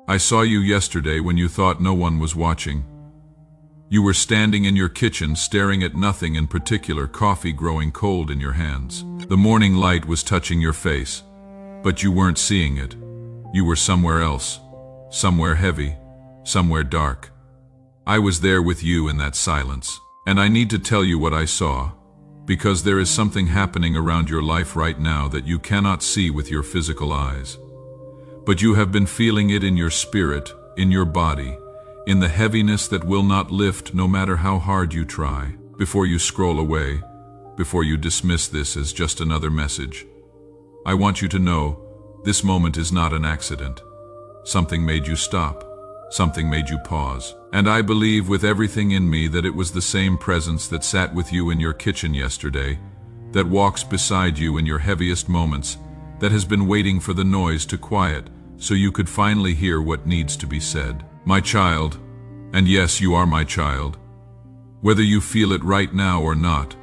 I saw you yesterday when you thought no one was watching. You were standing in your kitchen staring at nothing in particular, coffee growing cold in your hands. The morning light was touching your face, but you weren't seeing it. You were somewhere else, somewhere heavy, somewhere dark. I was there with you in that silence, and I need to tell you what I saw, because there is something happening around your life right now that you cannot see with your physical eyes. But you have been feeling it in your spirit, in your body, in the heaviness that will not lift no matter how hard you try. Before you scroll away, before you dismiss this as just another message, I want you to know this moment is not an accident. Something made you stop. Something made you pause. And I believe with everything in me that it was the same presence that sat with you in your kitchen yesterday, that walks beside you in your heaviest moments, that has been waiting for the noise to quiet so you could finally hear what needs to be said. My child, and yes, you are my child, whether you feel it right now or not,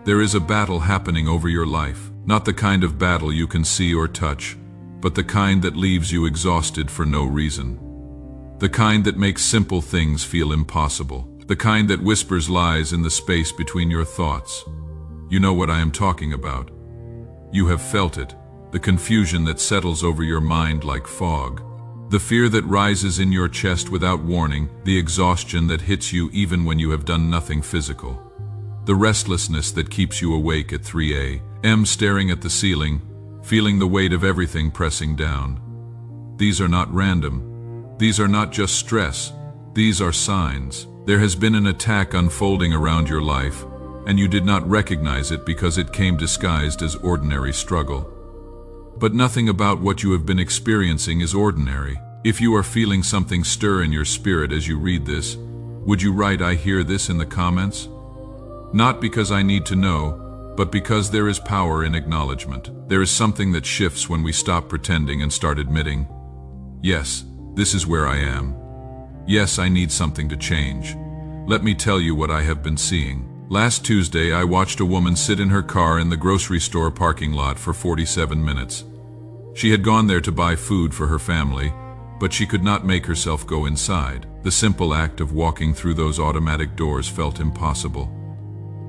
there is a battle happening over your life. Not the kind of battle you can see or touch, but the kind that leaves you exhausted for no reason. The kind that makes simple things feel impossible. The kind that whispers lies in the space between your thoughts. You know what I am talking about. You have felt it, the confusion that settles over your mind like fog. The fear that rises in your chest without warning, the exhaustion that hits you even when you have done nothing physical. The restlessness that keeps you awake at 3 a.m. staring at the ceiling, feeling the weight of everything pressing down. These are not random. These are not just stress. These are signs. There has been an attack unfolding around your life, and you did not recognize it because it came disguised as ordinary struggle. But nothing about what you have been experiencing is ordinary. If you are feeling something stir in your spirit as you read this, would you write "I hear this" in the comments? Not because I need to know, but because there is power in acknowledgement. There is something that shifts when we stop pretending and start admitting, yes, this is where I am. Yes, I need something to change. Let me tell you what I have been seeing. Last Tuesday, I watched a woman sit in her car in the grocery store parking lot for 47 minutes. She had gone there to buy food for her family, but she could not make herself go inside. The simple act of walking through those automatic doors felt impossible.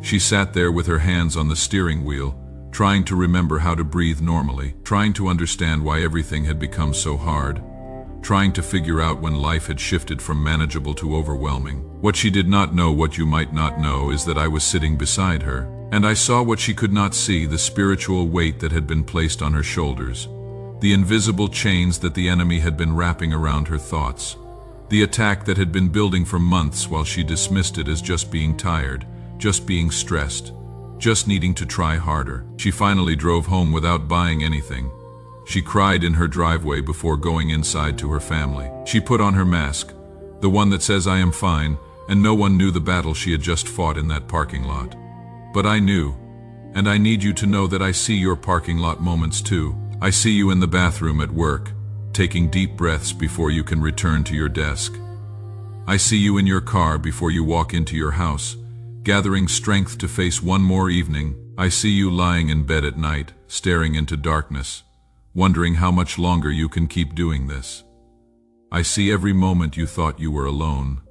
She sat there with her hands on the steering wheel, trying to remember how to breathe normally, trying to understand why everything had become so hard, trying to figure out when life had shifted from manageable to overwhelming. What she did not know, what you might not know, is that I was sitting beside her, and I saw what she could not see, the spiritual weight that had been placed on her shoulders, the invisible chains that the enemy had been wrapping around her thoughts, the attack that had been building for months while she dismissed it as just being tired, just being stressed, just needing to try harder. She finally drove home without buying anything. She cried in her driveway before going inside to her family. She put on her mask, the one that says "I am fine," and no one knew the battle she had just fought in that parking lot. But I knew, and I need you to know that I see your parking lot moments too. I see you in the bathroom at work, taking deep breaths before you can return to your desk. I see you in your car before you walk into your house, gathering strength to face one more evening. I see you lying in bed at night, staring into darkness, wondering how much longer you can keep doing this. I see every moment you thought you were alone,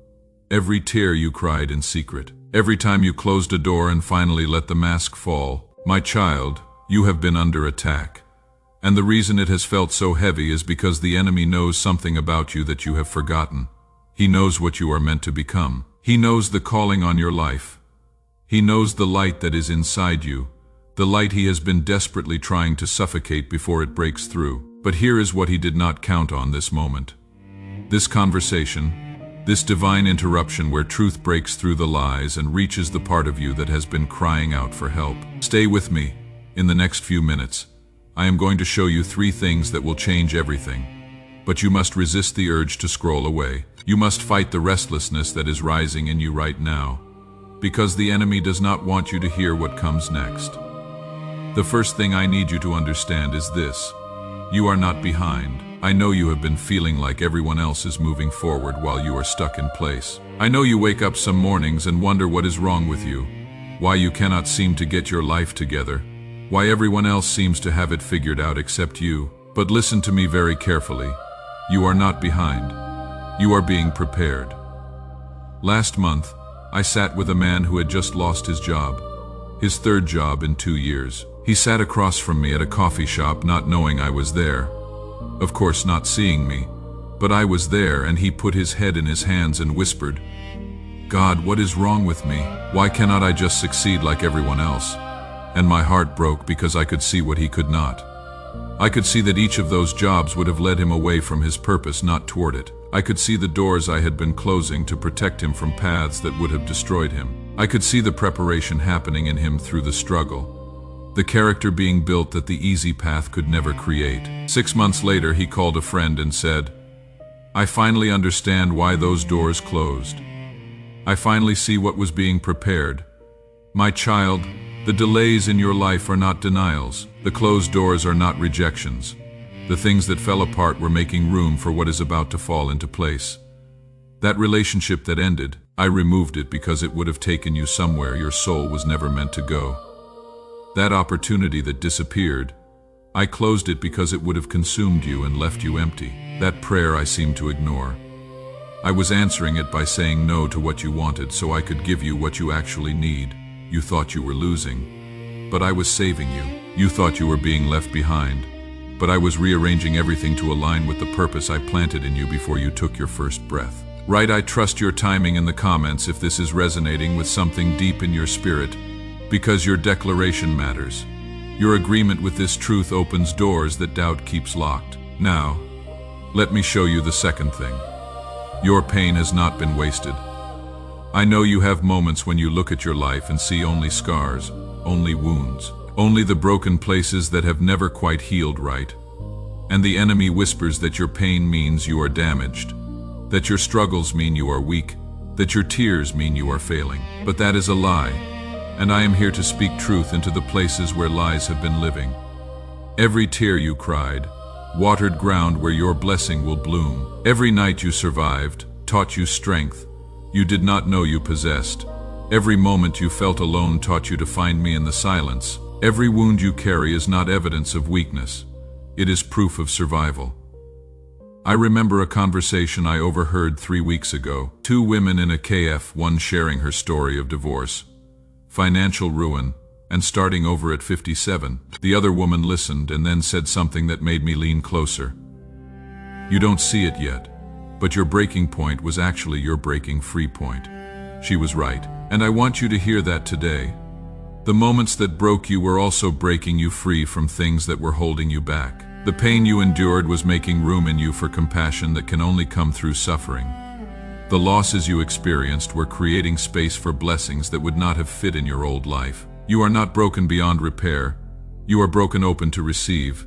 every tear you cried in secret, every time you closed a door and finally let the mask fall. My child, you have been under attack. And the reason it has felt so heavy is because the enemy knows something about you that you have forgotten. He knows what you are meant to become. He knows the calling on your life. He knows the light that is inside you, the light he has been desperately trying to suffocate before it breaks through. But here is what he did not count on this moment. This conversation, this divine interruption where truth breaks through the lies and reaches the part of you that has been crying out for help. Stay with me. In the next few minutes, I am going to show you 3 things that will change everything. But you must resist the urge to scroll away. You must fight the restlessness that is rising in you right now, because the enemy does not want you to hear what comes next. The first thing I need you to understand is this. You are not behind. I know you have been feeling like everyone else is moving forward while you are stuck in place. I know you wake up some mornings and wonder what is wrong with you, why you cannot seem to get your life together, why everyone else seems to have it figured out except you. But listen to me very carefully. You are not behind. You are being prepared. Last month, I sat with a man who had just lost his job, his third job in 2 years. He sat across from me at a coffee shop, not knowing I was there. Of course, not seeing me, but I was there, and he put his head in his hands and whispered, "God, what is wrong with me? Why cannot I just succeed like everyone else?" And my heart broke because I could see what he could not. I could see that each of those jobs would have led him away from his purpose, not toward it. I could see the doors I had been closing to protect him from paths that would have destroyed him. I could see the preparation happening in him through the struggle, the character being built that the easy path could never create. 6 months later, he called a friend and said, "I finally understand why those doors closed. I finally see what was being prepared. My child, the delays in your life are not denials. The closed doors are not rejections. The things that fell apart were making room for what is about to fall into place. That relationship that ended, I removed it because it would have taken you somewhere your soul was never meant to go. That opportunity that disappeared, I closed it because it would have consumed you and left you empty. That prayer I seemed to ignore. I was answering it by saying no to what you wanted so I could give you what you actually need. You thought you were losing, but I was saving you. You thought you were being left behind, but I was rearranging everything to align with the purpose I planted in you before you took your first breath." Right, I trust your timing in the comments if this is resonating with something deep in your spirit, because your declaration matters. Your agreement with this truth opens doors that doubt keeps locked. Now, let me show you the second thing. Your pain has not been wasted. I know you have moments when you look at your life and see only scars, only wounds, only the broken places that have never quite healed right. And the enemy whispers that your pain means you are damaged, that your struggles mean you are weak, that your tears mean you are failing. But that is a lie, and I am here to speak truth into the places where lies have been living. Every tear you cried, watered ground where your blessing will bloom. Every night you survived, taught you strength you did not know you possessed. Every moment you felt alone taught you to find me in the silence. Every wound you carry is not evidence of weakness. It is proof of survival. I remember a conversation I overheard 3 weeks ago. 2 women in a KF, one sharing her story of divorce, financial ruin, and starting over at 57. The other woman listened and then said something that made me lean closer. "You don't see it yet, but your breaking point was actually your breaking free point." She was right, and I want you to hear that today. The moments that broke you were also breaking you free from things that were holding you back. The pain you endured was making room in you for compassion that can only come through suffering. The losses you experienced were creating space for blessings that would not have fit in your old life. You are not broken beyond repair. You are broken open to receive.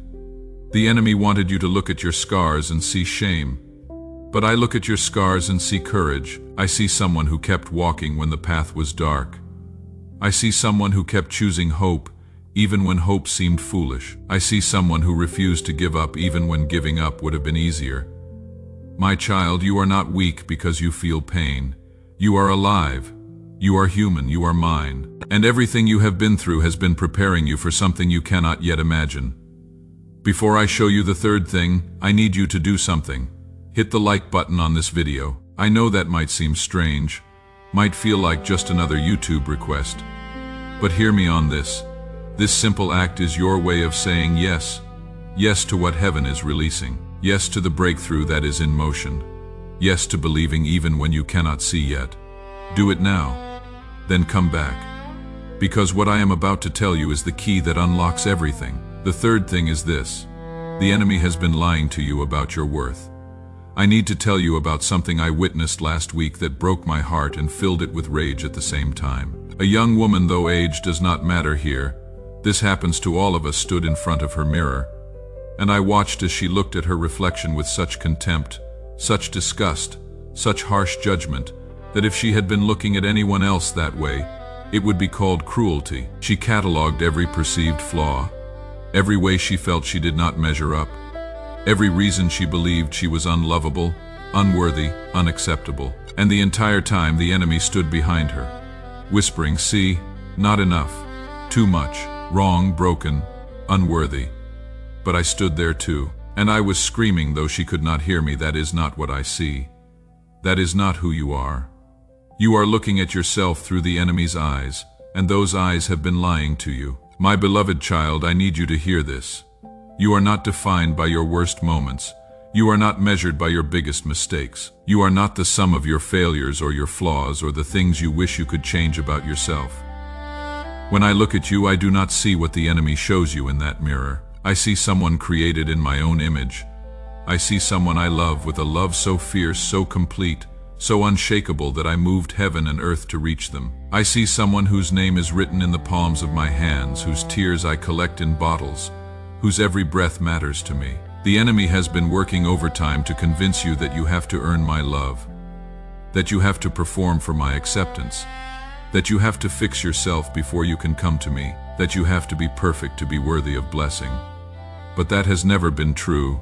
The enemy wanted you to look at your scars and see shame. But I look at your scars and see courage. I see someone who kept walking when the path was dark. I see someone who kept choosing hope, even when hope seemed foolish. I see someone who refused to give up even when giving up would have been easier. My child, you are not weak because you feel pain. You are alive. You are human. You are mine. And everything you have been through has been preparing you for something you cannot yet imagine. Before I show you the third thing, I need you to do something. Hit the like button on this video. I know that might seem strange, might feel like just another YouTube request. But hear me on this. This simple act is your way of saying yes. Yes to what heaven is releasing. Yes to the breakthrough that is in motion. Yes to believing even when you cannot see yet. Do it now. Then come back. Because what I am about to tell you is the key that unlocks everything. The third thing is this. The enemy has been lying to you about your worth. I need to tell you about something I witnessed last week that broke my heart and filled it with rage at the same time. A young woman, though age does not matter here, this happens to all of us, stood in front of her mirror, and I watched as she looked at her reflection with such contempt, such disgust, such harsh judgment, that if she had been looking at anyone else that way, it would be called cruelty. She cataloged every perceived flaw, every way she felt she did not measure up, every reason she believed she was unlovable, unworthy, unacceptable. And the entire time the enemy stood behind her, whispering, "See, not enough, too much, wrong, broken, unworthy." But I stood there too. And I was screaming, though she could not hear me, "That is not what I see. That is not who you are. You are looking at yourself through the enemy's eyes, and those eyes have been lying to you. My beloved child, I need you to hear this. You are not defined by your worst moments. You are not measured by your biggest mistakes. You are not the sum of your failures or your flaws or the things you wish you could change about yourself. When I look at you, I do not see what the enemy shows you in that mirror. I see someone created in my own image. I see someone I love with a love so fierce, so complete, so unshakable that I moved heaven and earth to reach them. I see someone whose name is written in the palms of my hands, whose tears I collect in bottles, whose every breath matters to me. The enemy has been working overtime to convince you that you have to earn my love, that you have to perform for my acceptance, that you have to fix yourself before you can come to me, that you have to be perfect to be worthy of blessing. But that has never been true.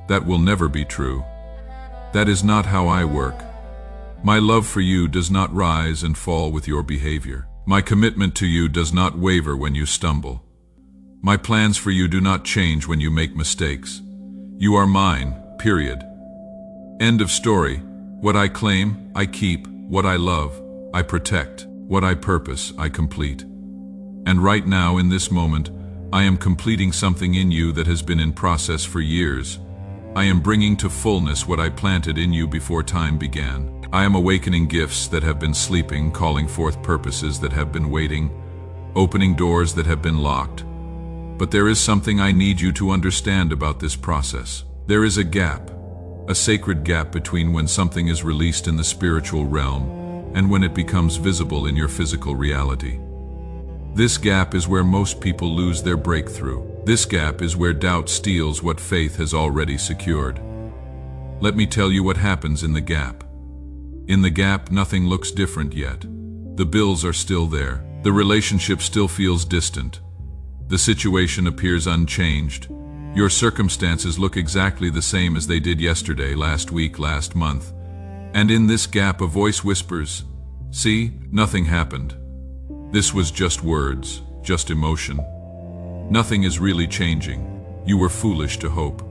That will never be true. That is not how I work. My love for you does not rise and fall with your behavior. My commitment to you does not waver when you stumble. My plans for you do not change when you make mistakes. You are mine, period. End of story. What I claim, I keep. What I love, I protect. What I purpose, I complete. And right now, in this moment, I am completing something in you that has been in process for years. I am bringing to fullness what I planted in you before time began. I am awakening gifts that have been sleeping, calling forth purposes that have been waiting, opening doors that have been locked. But there is something I need you to understand about this process. There is a gap, a sacred gap between when something is released in the spiritual realm and when it becomes visible in your physical reality. This gap is where most people lose their breakthrough. This gap is where doubt steals what faith has already secured. Let me tell you what happens in the gap. In the gap, nothing looks different yet. The bills are still there. The relationship still feels distant. The situation appears unchanged. Your circumstances look exactly the same as they did yesterday, last week, last month. And in this gap, a voice whispers, "See, nothing happened. This was just words, just emotion. Nothing is really changing. You were foolish to hope."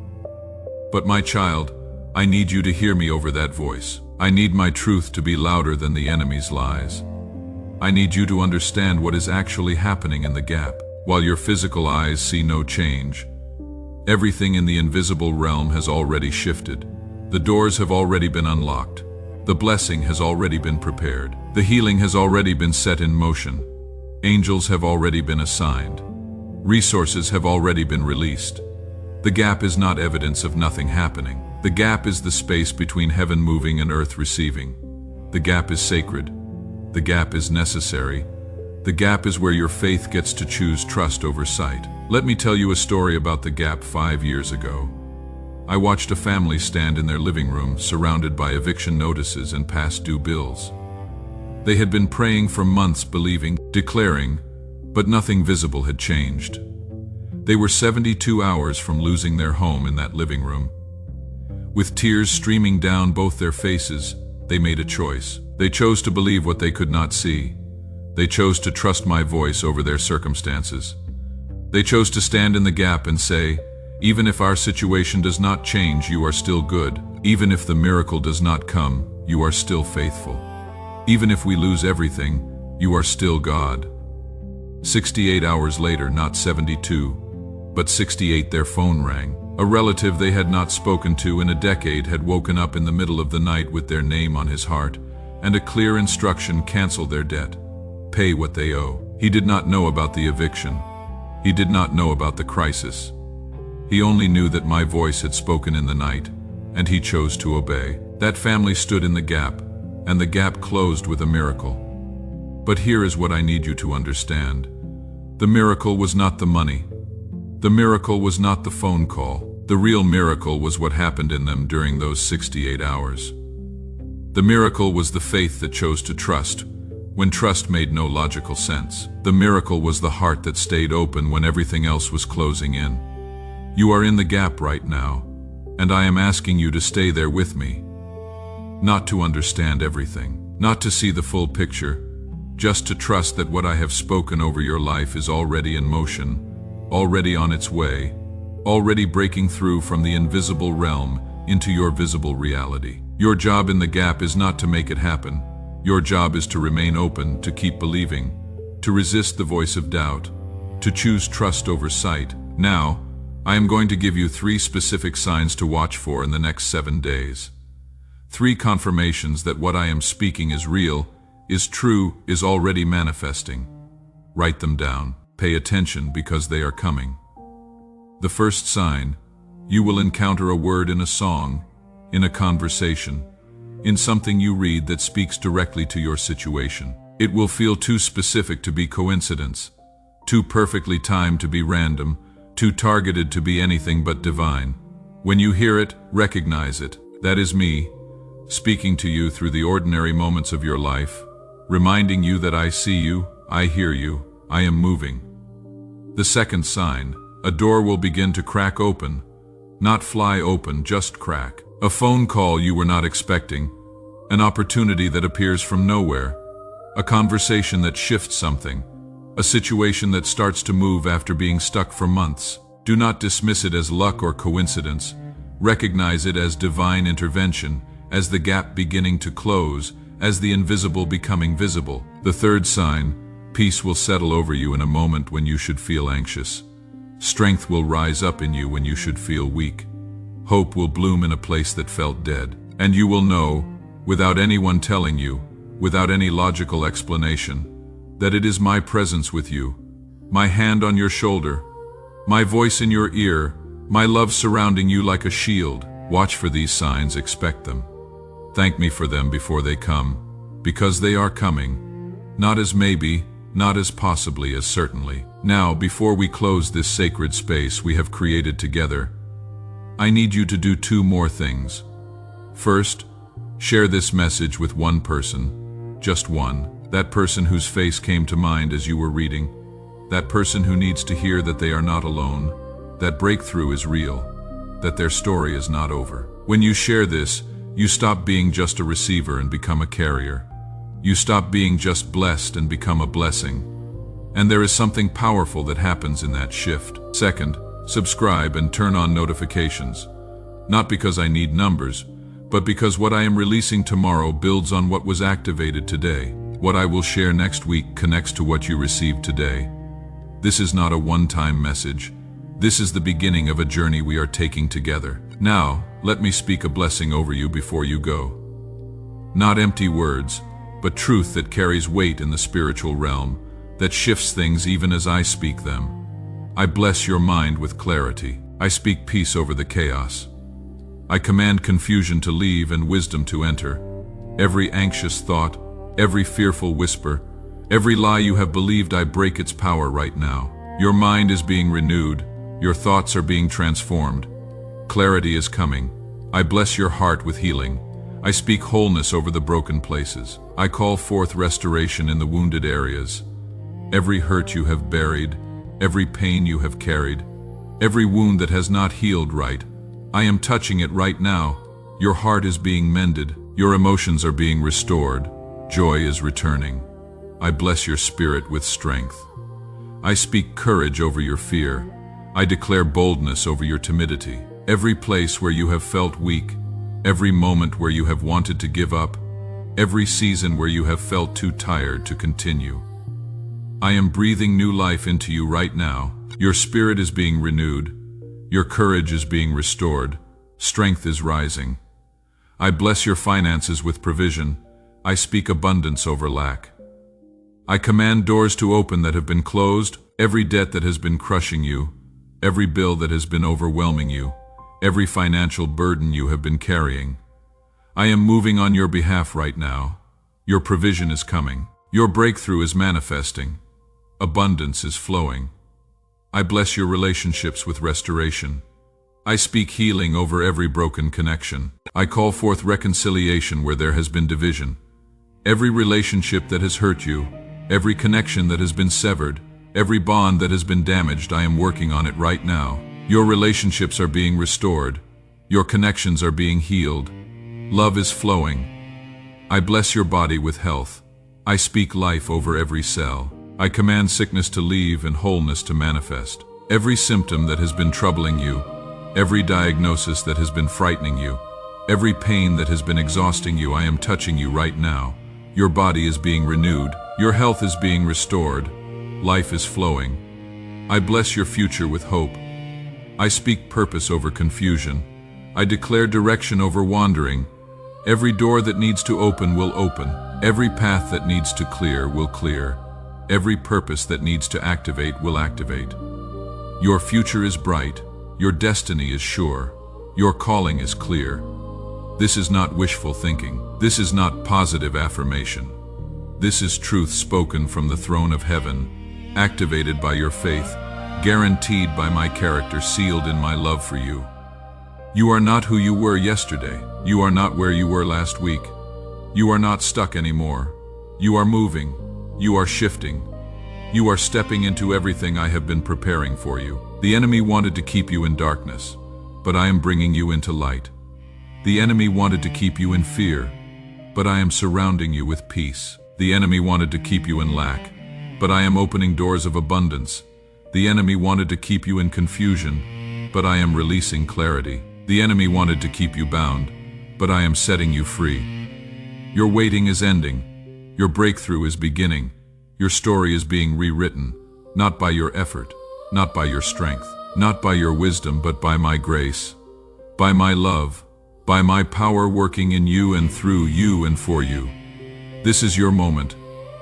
But my child, I need you to hear me over that voice. I need my truth to be louder than the enemy's lies. I need you to understand what is actually happening in the gap. While your physical eyes see no change, everything in the invisible realm has already shifted. The doors have already been unlocked. The blessing has already been prepared. The healing has already been set in motion. Angels have already been assigned. Resources have already been released. The gap is not evidence of nothing happening. The gap is the space between heaven moving and earth receiving. The gap is sacred. The gap is necessary. The gap is where your faith gets to choose trust over sight. Let me tell you a story about the gap 5 years ago. I watched a family stand in their living room, surrounded by eviction notices and past due bills. They had been praying for months, believing, declaring, but nothing visible had changed. They were 72 hours from losing their home in that living room. With tears streaming down both their faces, they made a choice. They chose to believe what they could not see. They chose to trust my voice over their circumstances. They chose to stand in the gap and say, "Even if our situation does not change, you are still good. Even if the miracle does not come, you are still faithful. Even if we lose everything, you are still God." 68 hours later, not 72, but 68, their phone rang. A relative they had not spoken to in a decade had woken up in the middle of the night with their name on his heart, and a clear instruction: cancel their debt. Pay what they owe. He did not know about the eviction. He did not know about the crisis. He only knew that my voice had spoken in the night, and he chose to obey. That family stood in the gap, and the gap closed with a miracle. But here is what I need you to understand. The miracle was not the money. The miracle was not the phone call. The real miracle was what happened in them during those 68 hours. The miracle was the faith that chose to trust when trust made no logical sense. The miracle was the heart that stayed open when everything else was closing in. You are in the gap right now, and I am asking you to stay there with me. Not to understand everything, not to see the full picture, just to trust that what I have spoken over your life is already in motion, already on its way, already breaking through from the invisible realm into your visible reality. Your job in the gap is not to make it happen. Your job is to remain open, to keep believing, to resist the voice of doubt, to choose trust over sight. Now, I am going to give you 3 specific signs to watch for in the next 7 days. 3 confirmations that what I am speaking is real, is true, is already manifesting. Write them down. Pay attention because they are coming. The first sign: you will encounter a word in a song, in a conversation, in something you read that speaks directly to your situation. It will feel too specific to be coincidence, too perfectly timed to be random, too targeted to be anything but divine. When you hear it, recognize it. That is me, speaking to you through the ordinary moments of your life, reminding you that I see you, I hear you, I am moving. The second sign: a door will begin to crack open, not fly open, just crack. A phone call you were not expecting, an opportunity that appears from nowhere, a conversation that shifts something, a situation that starts to move after being stuck for months. Do not dismiss it as luck or coincidence. Recognize it as divine intervention, as the gap beginning to close, as the invisible becoming visible. The third sign: peace will settle over you in a moment when you should feel anxious. Strength will rise up in you when you should feel weak. Hope will bloom in a place that felt dead. And you will know, without anyone telling you, without any logical explanation, that it is my presence with you, my hand on your shoulder, my voice in your ear, my love surrounding you like a shield. Watch for these signs, expect them. Thank me for them before they come, because they are coming, not as maybe, not as possibly, as certainly. Now, before we close this sacred space we have created together, I need you to do 2 more things. First, share this message with one person, just one, that person whose face came to mind as you were reading, that person who needs to hear that they are not alone, that breakthrough is real, that their story is not over. When you share this, you stop being just a receiver and become a carrier. You stop being just blessed and become a blessing. And there is something powerful that happens in that shift. Second, subscribe and turn on notifications. Not because I need numbers, but because what I am releasing tomorrow builds on what was activated today. What I will share next week connects to what you received today. This is not a one-time message. This is the beginning of a journey we are taking together. Now, let me speak a blessing over you before you go. Not empty words, but truth that carries weight in the spiritual realm, that shifts things even as I speak them. I bless your mind with clarity. I speak peace over the chaos. I command confusion to leave and wisdom to enter. Every anxious thought, every fearful whisper, every lie you have believed, I break its power right now. Your mind is being renewed. Your thoughts are being transformed. Clarity is coming. I bless your heart with healing. I speak wholeness over the broken places. I call forth restoration in the wounded areas. Every hurt you have buried, every pain you have carried, every wound that has not healed right, I am touching it right now. Your heart is being mended. Your emotions are being restored. Joy is returning. I bless your spirit with strength. I speak courage over your fear. I declare boldness over your timidity. Every place where you have felt weak, every moment where you have wanted to give up, every season where you have felt too tired to continue, I am breathing new life into you right now. Your spirit is being renewed. Your courage is being restored. Strength is rising. I bless your finances with provision. I speak abundance over lack. I command doors to open that have been closed, every debt that has been crushing you, every bill that has been overwhelming you, every financial burden you have been carrying. I am moving on your behalf right now. Your provision is coming. Your breakthrough is manifesting. Abundance is flowing. I bless your relationships with restoration. I speak healing over every broken connection. I call forth reconciliation where there has been division. Every relationship that has hurt you, every connection that has been severed, every bond that has been damaged, I am working on it right now. Your relationships are being restored. Your connections are being healed. Love is flowing. I bless your body with health. I speak life over every cell. I command sickness to leave and wholeness to manifest. Every symptom that has been troubling you, every diagnosis that has been frightening you, every pain that has been exhausting you, I am touching you right now. Your body is being renewed, your health is being restored, life is flowing. I bless your future with hope. I speak purpose over confusion. I declare direction over wandering. Every door that needs to open will open. Every path that needs to clear will clear. Every purpose that needs to activate will activate. Your future is bright. Your destiny is sure. Your calling is clear. This is not wishful thinking. This is not positive affirmation. This is truth spoken from the throne of heaven, activated by your faith, guaranteed by my character, sealed in my love for you. You are not who you were yesterday. You are not where you were last week. You are not stuck anymore. You are moving. You are shifting. You are stepping into everything I have been preparing for you. The enemy wanted to keep you in darkness, but I am bringing you into light. The enemy wanted to keep you in fear, but I am surrounding you with peace. The enemy wanted to keep you in lack, but I am opening doors of abundance. The enemy wanted to keep you in confusion, but I am releasing clarity. The enemy wanted to keep you bound, but I am setting you free. Your waiting is ending. Your breakthrough is beginning. Your story is being rewritten, not by your effort, not by your strength, not by your wisdom, but by my grace, by my love, by my power working in you and through you and for you. This is your moment.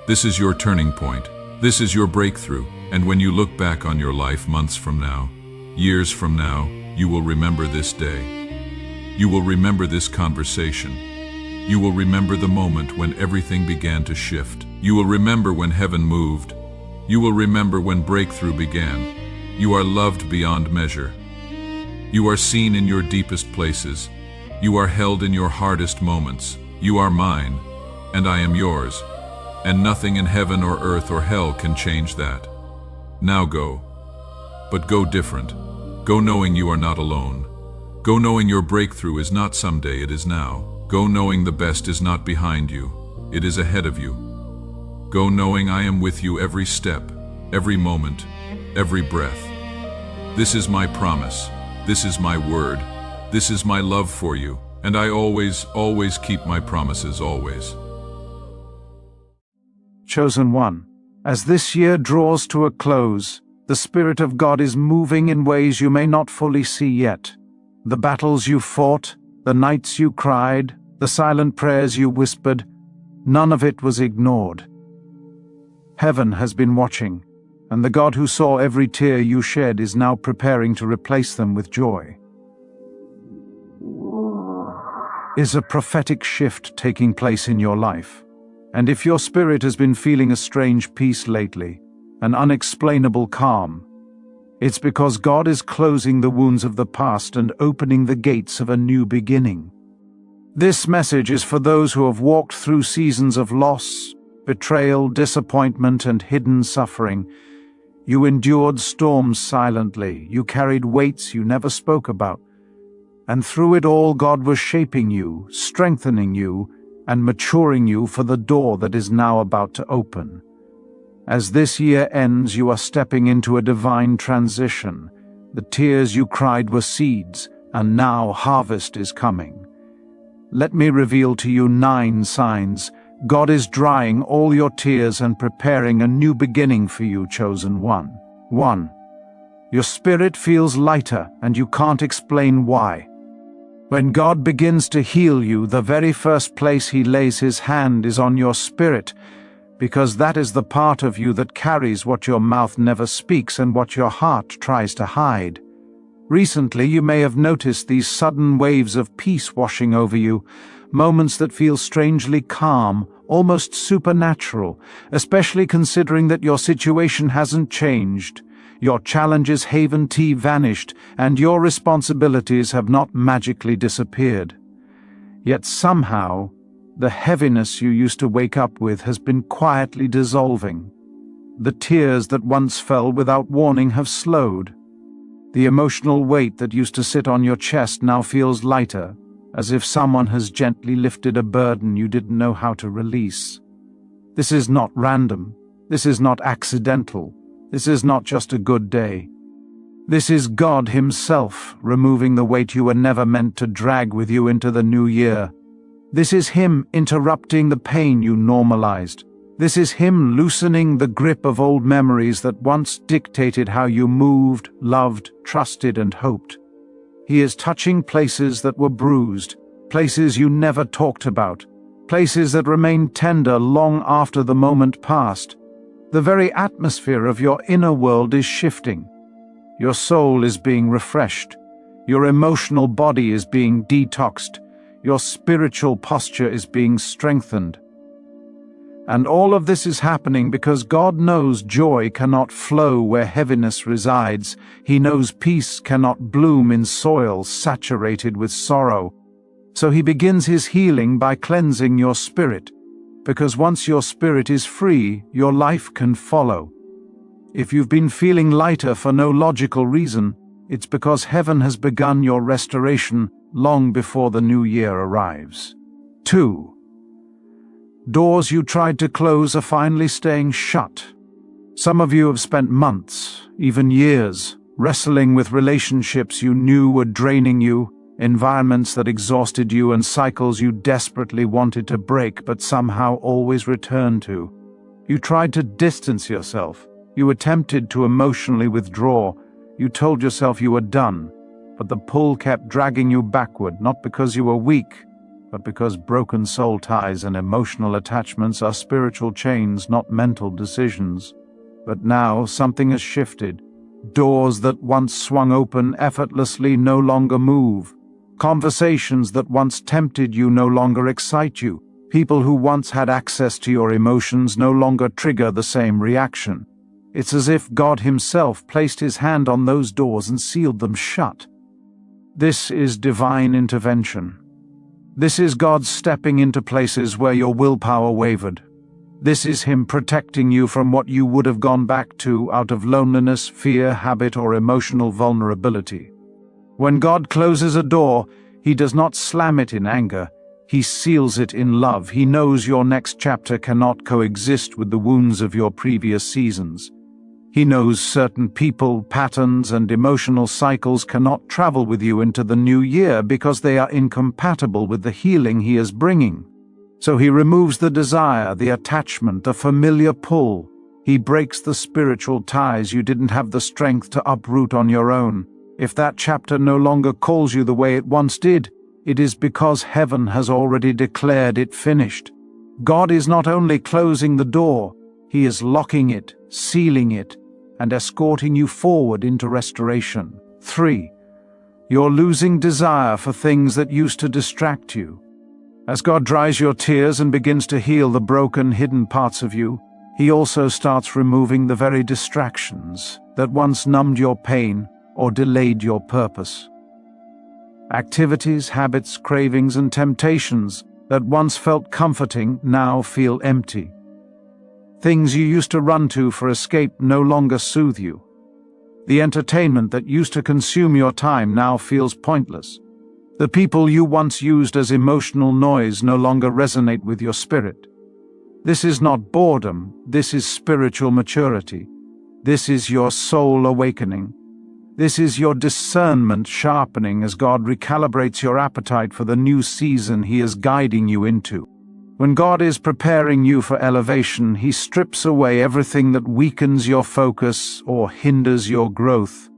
This is your turning point. This is your breakthrough. And when you look back on your life months from now, years from now, you will remember this day. You will remember this conversation. You will remember the moment when everything began to shift. You will remember when heaven moved. You will remember when breakthrough began. You are loved beyond measure. You are seen in your deepest places. You are held in your hardest moments. You are mine, and I am yours, and nothing in heaven or earth or hell can change that. Now go, but go different. Go knowing you are not alone. Go knowing your breakthrough is not someday, it is now. Go knowing the best is not behind you, it is ahead of you. Go knowing I am with you every step, every moment, every breath. This is my promise. This is my word. This is my love for you, and I always keep my promises, always. Chosen one, as this year draws to a close, the Spirit of God is moving in ways you may not fully see yet. The battles you fought, the nights you cried, the silent prayers you whispered, none of it was ignored. Heaven has been watching, and the God who saw every tear you shed is now preparing to replace them with joy. Is a prophetic shift taking place in your life? And if your spirit has been feeling a strange peace lately, an unexplainable calm, it's because God is closing the wounds of the past and opening the gates of a new beginning. This message is for those who have walked through seasons of loss, betrayal, disappointment, and hidden suffering. You endured storms silently. You carried weights you never spoke about. And through it all, God was shaping you, strengthening you, and maturing you for the door that is now about to open. As this year ends, you are stepping into a divine transition. The tears you cried were seeds, and now harvest is coming. Let me reveal to you 9 signs. God is drying all your tears and preparing a new beginning for you, chosen one. 1. Your spirit feels lighter, and you can't explain why. When God begins to heal you, the very first place He lays His hand is on your spirit, because that is the part of you that carries what your mouth never speaks and what your heart tries to hide. Recently, you may have noticed these sudden waves of peace washing over you, moments that feel strangely calm, almost supernatural, especially considering that your situation hasn't changed. Your challenges haven't vanished, and your responsibilities have not magically disappeared. Yet somehow, the heaviness you used to wake up with has been quietly dissolving. The tears that once fell without warning have slowed. The emotional weight that used to sit on your chest now feels lighter, as if someone has gently lifted a burden you didn't know how to release. This is not random. This is not accidental. This is not just a good day. This is God Himself removing the weight you were never meant to drag with you into the new year. This is Him interrupting the pain you normalized. This is Him loosening the grip of old memories that once dictated how you moved, loved, trusted, and hoped. He is touching places that were bruised, places you never talked about, places that remained tender long after the moment passed. The very atmosphere of your inner world is shifting. Your soul is being refreshed. Your emotional body is being detoxed. Your spiritual posture is being strengthened. And all of this is happening because God knows joy cannot flow where heaviness resides. He knows peace cannot bloom in soil saturated with sorrow. So He begins His healing by cleansing your spirit, because once your spirit is free, your life can follow. If you've been feeling lighter for no logical reason, it's because heaven has begun your restoration long before the new year arrives. 2. Doors you tried to close are finally staying shut. Some of you have spent months, even years, wrestling with relationships you knew were draining you, environments that exhausted you, and cycles you desperately wanted to break but somehow always returned to. You tried to distance yourself. You attempted to emotionally withdraw. You told yourself you were done, but the pull kept dragging you backward, not because you were weak, but because broken soul ties and emotional attachments are spiritual chains, not mental decisions. But now something has shifted. Doors that once swung open effortlessly no longer move. Conversations that once tempted you no longer excite you. People who once had access to your emotions no longer trigger the same reaction. It's as if God Himself placed His hand on those doors and sealed them shut. This is divine intervention. This is God stepping into places where your willpower wavered. This is Him protecting you from what you would have gone back to out of loneliness, fear, habit, or emotional vulnerability. When God closes a door, He does not slam it in anger. He seals it in love. He knows your next chapter cannot coexist with the wounds of your previous seasons. He knows certain people, patterns, and emotional cycles cannot travel with you into the new year because they are incompatible with the healing He is bringing. So He removes the desire, the attachment, the familiar pull. He breaks the spiritual ties you didn't have the strength to uproot on your own. If that chapter no longer calls you the way it once did, it is because heaven has already declared it finished. God is not only closing the door, He is locking it, sealing it, and escorting you forward into restoration. 3. You're losing desire for things that used to distract you. As God dries your tears and begins to heal the broken, hidden parts of you, He also starts removing the very distractions that once numbed your pain or delayed your purpose. Activities, habits, cravings, and temptations that once felt comforting now feel empty. Things you used to run to for escape no longer soothe you. The entertainment that used to consume your time now feels pointless. The people you once used as emotional noise no longer resonate with your spirit. This is not boredom, this is spiritual maturity. This is your soul awakening. This is your discernment sharpening as God recalibrates your appetite for the new season He is guiding you into. When God is preparing you for elevation, He strips away everything that weakens your focus or hinders your growth.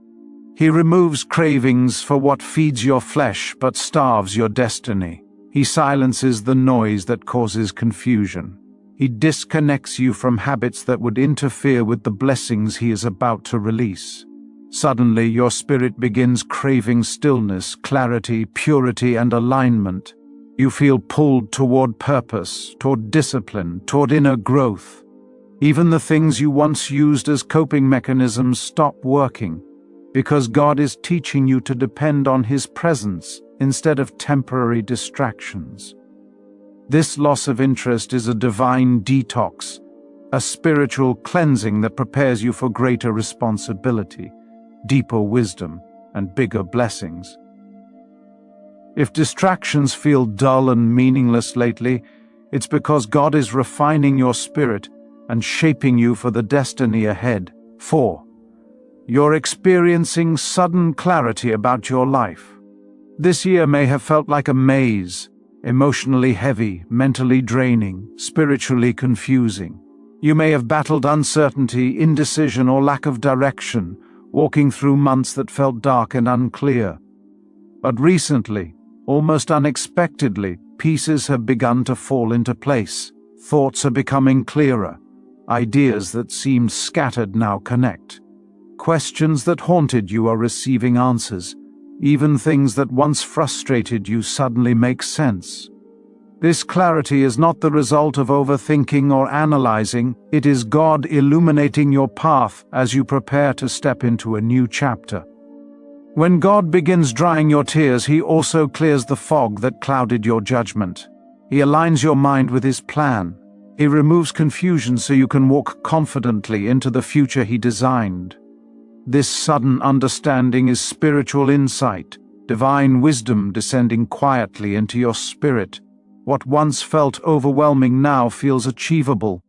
He removes cravings for what feeds your flesh but starves your destiny. He silences the noise that causes confusion. He disconnects you from habits that would interfere with the blessings He is about to release. Suddenly, your spirit begins craving stillness, clarity, purity, and alignment. You feel pulled toward purpose, toward discipline, toward inner growth. Even the things you once used as coping mechanisms stop working, because God is teaching you to depend on His presence instead of temporary distractions. This loss of interest is a divine detox, a spiritual cleansing that prepares you for greater responsibility, deeper wisdom, and bigger blessings. If distractions feel dull and meaningless lately, it's because God is refining your spirit and shaping you for the destiny ahead. 4. You're experiencing sudden clarity about your life. This year may have felt like a maze, emotionally heavy, mentally draining, spiritually confusing. You may have battled uncertainty, indecision, or lack of direction, walking through months that felt dark and unclear. But recently, almost unexpectedly, pieces have begun to fall into place. Thoughts are becoming clearer. Ideas that seemed scattered now connect. Questions that haunted you are receiving answers. Even things that once frustrated you suddenly make sense. This clarity is not the result of overthinking or analyzing. It is God illuminating your path as you prepare to step into a new chapter. When God begins drying your tears, He also clears the fog that clouded your judgment. He aligns your mind with His plan. He removes confusion so you can walk confidently into the future He designed. This sudden understanding is spiritual insight, divine wisdom descending quietly into your spirit. What once felt overwhelming now feels achievable.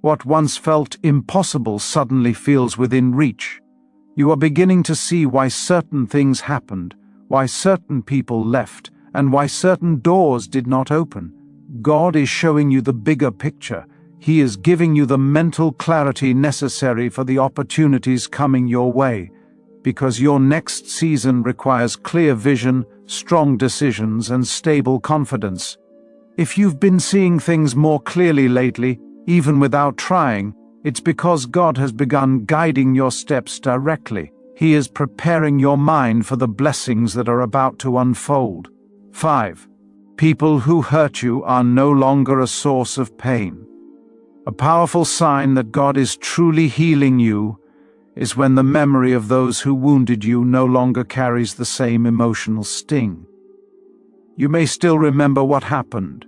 What once felt impossible suddenly feels within reach. You are beginning to see why certain things happened, why certain people left, and why certain doors did not open. God is showing you the bigger picture. He is giving you the mental clarity necessary for the opportunities coming your way, because your next season requires clear vision, strong decisions, and stable confidence. If you've been seeing things more clearly lately, even without trying, it's because God has begun guiding your steps directly. He is preparing your mind for the blessings that are about to unfold. 5. People who hurt you are no longer a source of pain. A powerful sign that God is truly healing you is when the memory of those who wounded you no longer carries the same emotional sting. You may still remember what happened.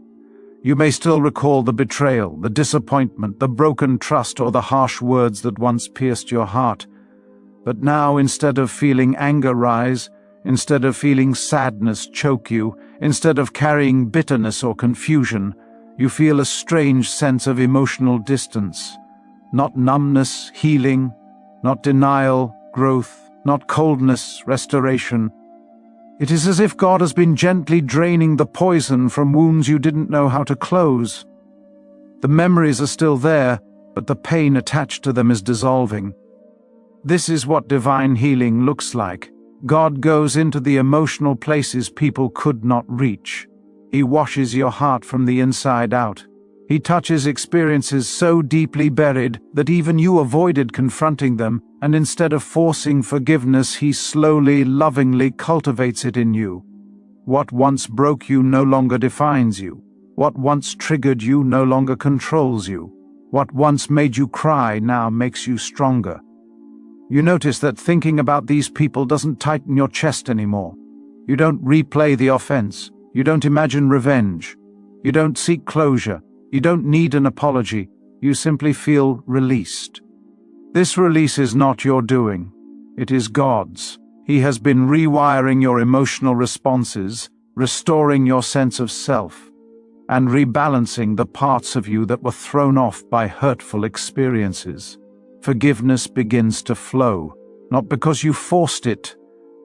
You may still recall the betrayal, the disappointment, the broken trust, or the harsh words that once pierced your heart. But now, instead of feeling anger rise, instead of feeling sadness choke you, instead of carrying bitterness or confusion, you feel a strange sense of emotional distance. Not numbness, healing, not denial, growth, not coldness, restoration. It is as if God has been gently draining the poison from wounds you didn't know how to close. The memories are still there, but the pain attached to them is dissolving. This is what divine healing looks like. God goes into the emotional places people could not reach. He washes your heart from the inside out. He touches experiences so deeply buried that even you avoided confronting them, and instead of forcing forgiveness, He slowly, lovingly cultivates it in you. What once broke you no longer defines you. What once triggered you no longer controls you. What once made you cry now makes you stronger. You notice that thinking about these people doesn't tighten your chest anymore. You don't replay the offense. You don't imagine revenge. You don't seek closure. You don't need an apology. You simply feel released. This release is not your doing. It is God's. He has been rewiring your emotional responses, restoring your sense of self, and rebalancing the parts of you that were thrown off by hurtful experiences. Forgiveness begins to flow, not because you forced it,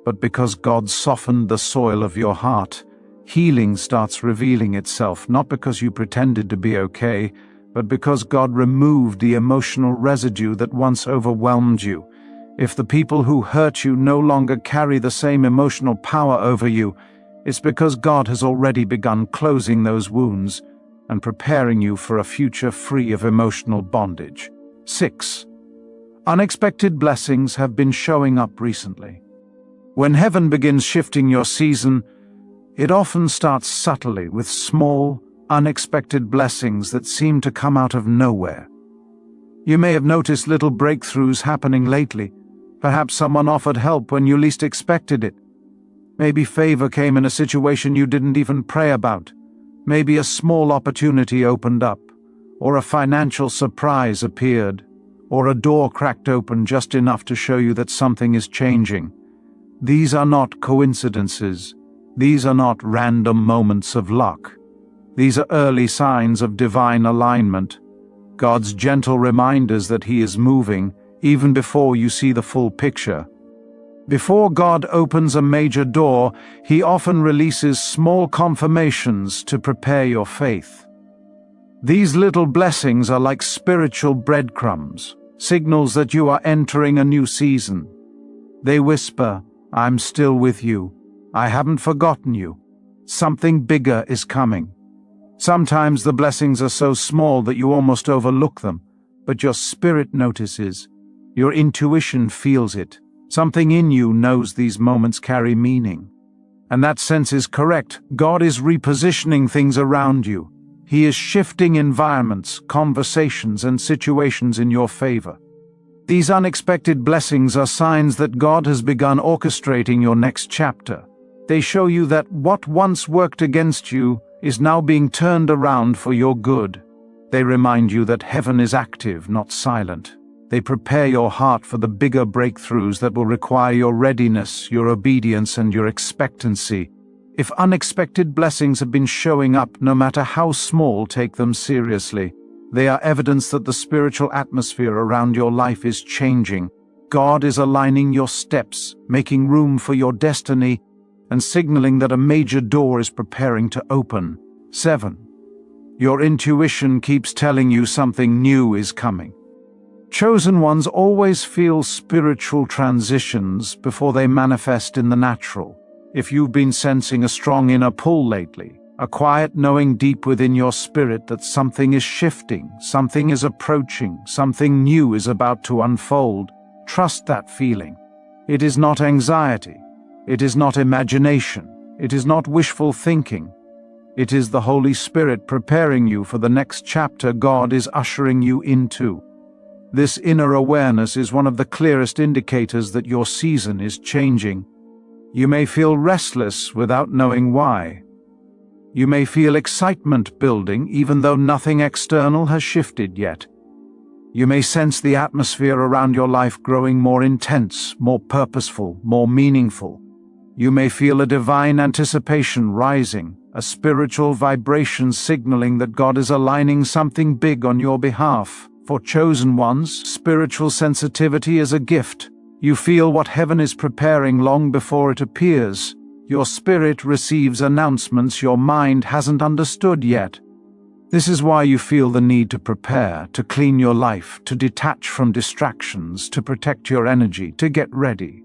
but because God softened the soil of your heart. Healing starts revealing itself, not because you pretended to be okay, but because God removed the emotional residue that once overwhelmed you. If the people who hurt you no longer carry the same emotional power over you, it's because God has already begun closing those wounds and preparing you for a future free of emotional bondage. 6. Unexpected blessings have been showing up recently. When heaven begins shifting your season, it often starts subtly with small, unexpected blessings that seem to come out of nowhere. You may have noticed little breakthroughs happening lately. Perhaps someone offered help when you least expected it. Maybe favor came in a situation you didn't even pray about. Maybe a small opportunity opened up, or a financial surprise appeared, or a door cracked open just enough to show you that something is changing. These are not coincidences. These are not random moments of luck. These are early signs of divine alignment, God's gentle reminders that He is moving, even before you see the full picture. Before God opens a major door, He often releases small confirmations to prepare your faith. These little blessings are like spiritual breadcrumbs, signals that you are entering a new season. They whisper, "I'm still with you. I haven't forgotten you. Something bigger is coming." Sometimes the blessings are so small that you almost overlook them, but your spirit notices. Your intuition feels it. Something in you knows these moments carry meaning. And that sense is correct. God is repositioning things around you. He is shifting environments, conversations, and situations in your favor. These unexpected blessings are signs that God has begun orchestrating your next chapter. They show you that what once worked against you is now being turned around for your good. They remind you that heaven is active, not silent. They prepare your heart for the bigger breakthroughs that will require your readiness, your obedience, and your expectancy. If unexpected blessings have been showing up, no matter how small, take them seriously. They are evidence that the spiritual atmosphere around your life is changing. God is aligning your steps, making room for your destiny, and signaling that a major door is preparing to open. 7. Your intuition keeps telling you something new is coming. Chosen ones always feel spiritual transitions before they manifest in the natural. If you've been sensing a strong inner pull lately, a quiet knowing deep within your spirit that something is shifting, something is approaching, something new is about to unfold, trust that feeling. It is not anxiety. It is not imagination. It is not wishful thinking. It is the Holy Spirit preparing you for the next chapter God is ushering you into. This inner awareness is one of the clearest indicators that your season is changing. You may feel restless without knowing why. You may feel excitement building even though nothing external has shifted yet. You may sense the atmosphere around your life growing more intense, more purposeful, more meaningful. You may feel a divine anticipation rising, a spiritual vibration signaling that God is aligning something big on your behalf. For chosen ones, spiritual sensitivity is a gift. You feel what heaven is preparing long before it appears. Your spirit receives announcements your mind hasn't understood yet. This is why you feel the need to prepare, to clean your life, to detach from distractions, to protect your energy, to get ready.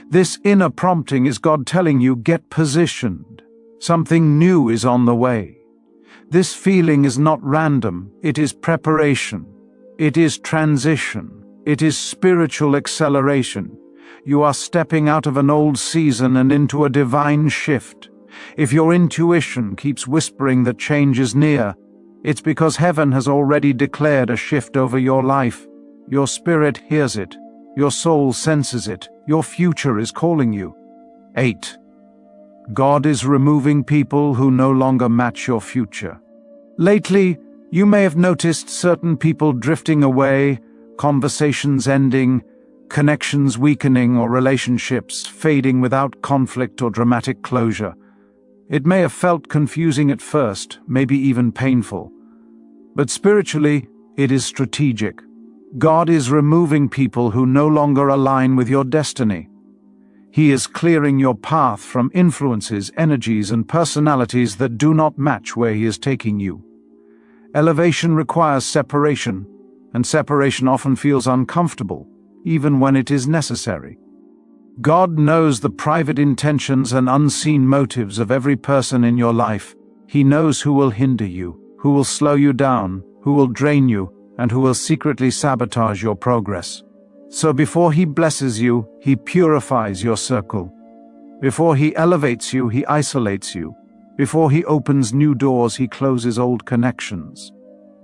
This inner prompting is God telling you, get positioned. Something new is on the way. This feeling is not random, it is preparation. It is transition. It is spiritual acceleration. You are stepping out of an old season and into a divine shift. If your intuition keeps whispering that change is near, it's because heaven has already declared a shift over your life. Your spirit hears it. Your soul senses it. Your future is calling you. 8. God is removing people who no longer match your future. Lately, you may have noticed certain people drifting away, conversations ending, connections weakening, or relationships fading without conflict or dramatic closure. It may have felt confusing at first, maybe even painful. But spiritually, it is strategic. God is removing people who no longer align with your destiny. He is clearing your path from influences, energies, and personalities that do not match where He is taking you. Elevation requires separation, and separation often feels uncomfortable, even when it is necessary. God knows the private intentions and unseen motives of every person in your life. He knows who will hinder you, who will slow you down, who will drain you, and who will secretly sabotage your progress. So before He blesses you, He purifies your circle. Before He elevates you, He isolates you. Before He opens new doors, He closes old connections.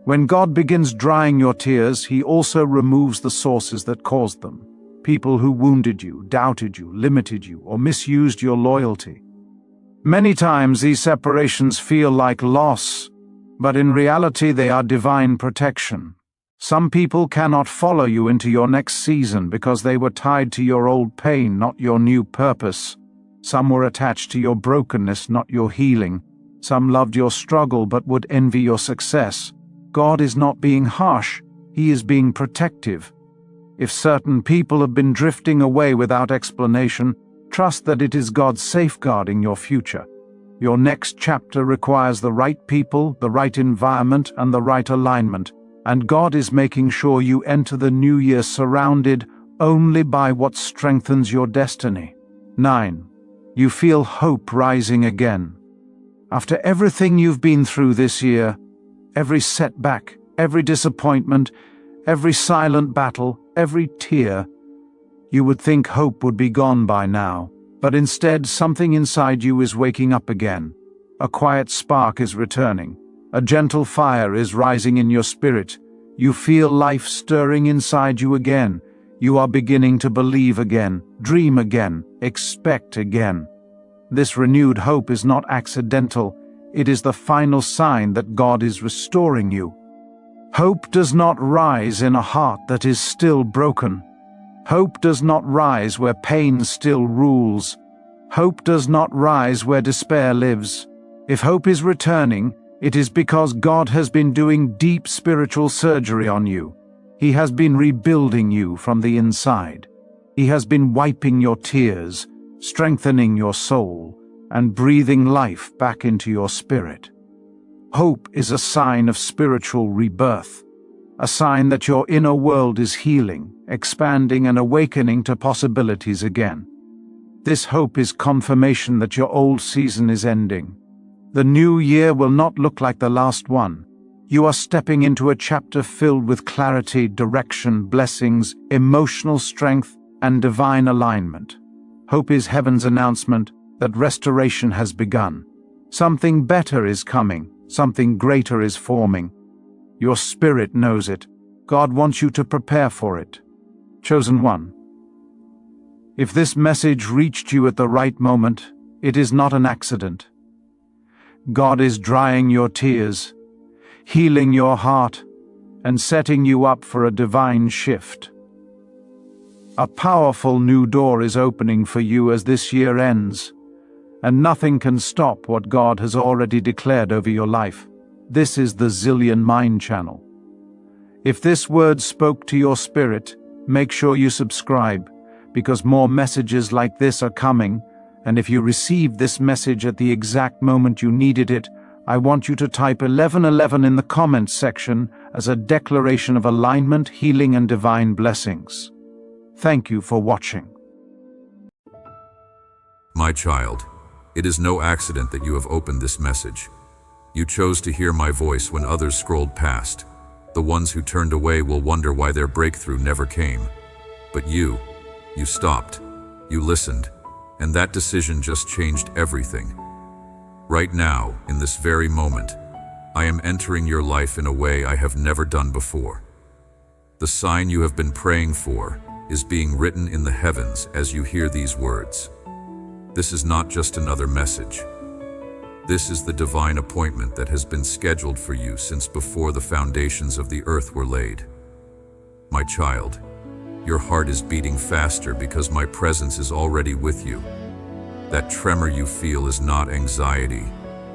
When God begins drying your tears, He also removes the sources that caused them. People who wounded you, doubted you, limited you, or misused your loyalty. Many times these separations feel like loss, but in reality they are divine protection. Some people cannot follow you into your next season because they were tied to your old pain, not your new purpose. Some were attached to your brokenness, not your healing. Some loved your struggle but would envy your success. God is not being harsh. He is being protective. If certain people have been drifting away without explanation, trust that it is God safeguarding your future. Your next chapter requires the right people, the right environment, and the right alignment, and God is making sure you enter the new year surrounded only by what strengthens your destiny. 9. You feel hope rising again. After everything you've been through this year, every setback, every disappointment, every silent battle, every tear, you would think hope would be gone by now. But instead, something inside you is waking up again. A quiet spark is returning. A gentle fire is rising in your spirit. You feel life stirring inside you again. You are beginning to believe again, dream again, expect again. This renewed hope is not accidental. It is the final sign that God is restoring you. Hope does not rise in a heart that is still broken. Hope does not rise where pain still rules. Hope does not rise where despair lives. If hope is returning, it is because God has been doing deep spiritual surgery on you. He has been rebuilding you from the inside. He has been wiping your tears, strengthening your soul, and breathing life back into your spirit. Hope is a sign of spiritual rebirth, a sign that your inner world is healing, expanding, and awakening to possibilities again. This hope is confirmation that your old season is ending. The new year will not look like the last one. You are stepping into a chapter filled with clarity, direction, blessings, emotional strength, and divine alignment. Hope is heaven's announcement that restoration has begun. Something better is coming. Something greater is forming. Your spirit knows it. God wants you to prepare for it. Chosen one. If this message reached you at the right moment, it is not an accident. God is drying your tears, healing your heart, and setting you up for a divine shift. A powerful new door is opening for you as this year ends, and nothing can stop what God has already declared over your life. This is the Zillion Mind Channel. If this word spoke to your spirit, make sure you subscribe, because more messages like this are coming, and if you received this message at the exact moment you needed it, I want you to type 1111 in the comments section as a declaration of alignment, healing, and divine blessings. Thank you for watching. My child, it is no accident that you have opened this message. You chose to hear my voice when others scrolled past. The ones who turned away will wonder why their breakthrough never came. But you stopped, you listened, and that decision just changed everything. Right now, in this very moment, I am entering your life in a way I have never done before. The sign you have been praying for is being written in the heavens as you hear these words. This is not just another message. This is the divine appointment that has been scheduled for you since before the foundations of the earth were laid. My child, your heart is beating faster because my presence is already with you. That tremor you feel is not anxiety.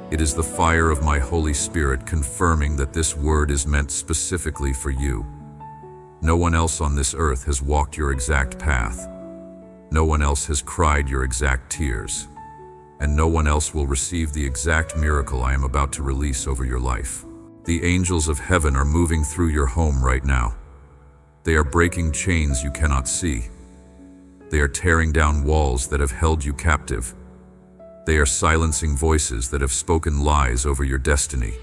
It is the fire of my Holy Spirit confirming that this word is meant specifically for you. No one else on this earth has walked your exact path. No one else has cried your exact tears. And no one else will receive the exact miracle I am about to release over your life. The angels of heaven are moving through your home right now. They are breaking chains you cannot see. They are tearing down walls that have held you captive. They are silencing voices that have spoken lies over your destiny.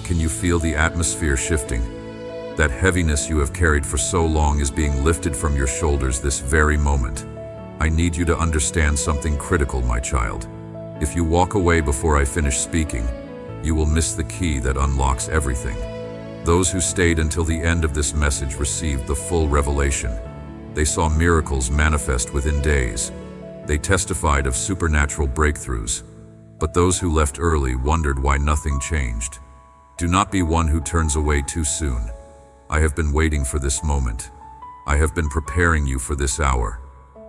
Can you feel the atmosphere shifting? That heaviness you have carried for so long is being lifted from your shoulders this very moment. I need you to understand something critical, my child. If you walk away before I finish speaking, you will miss the key that unlocks everything. Those who stayed until the end of this message received the full revelation. They saw miracles manifest within days. They testified of supernatural breakthroughs. But those who left early wondered why nothing changed. Do not be one who turns away too soon. I have been waiting for this moment. I have been preparing you for this hour.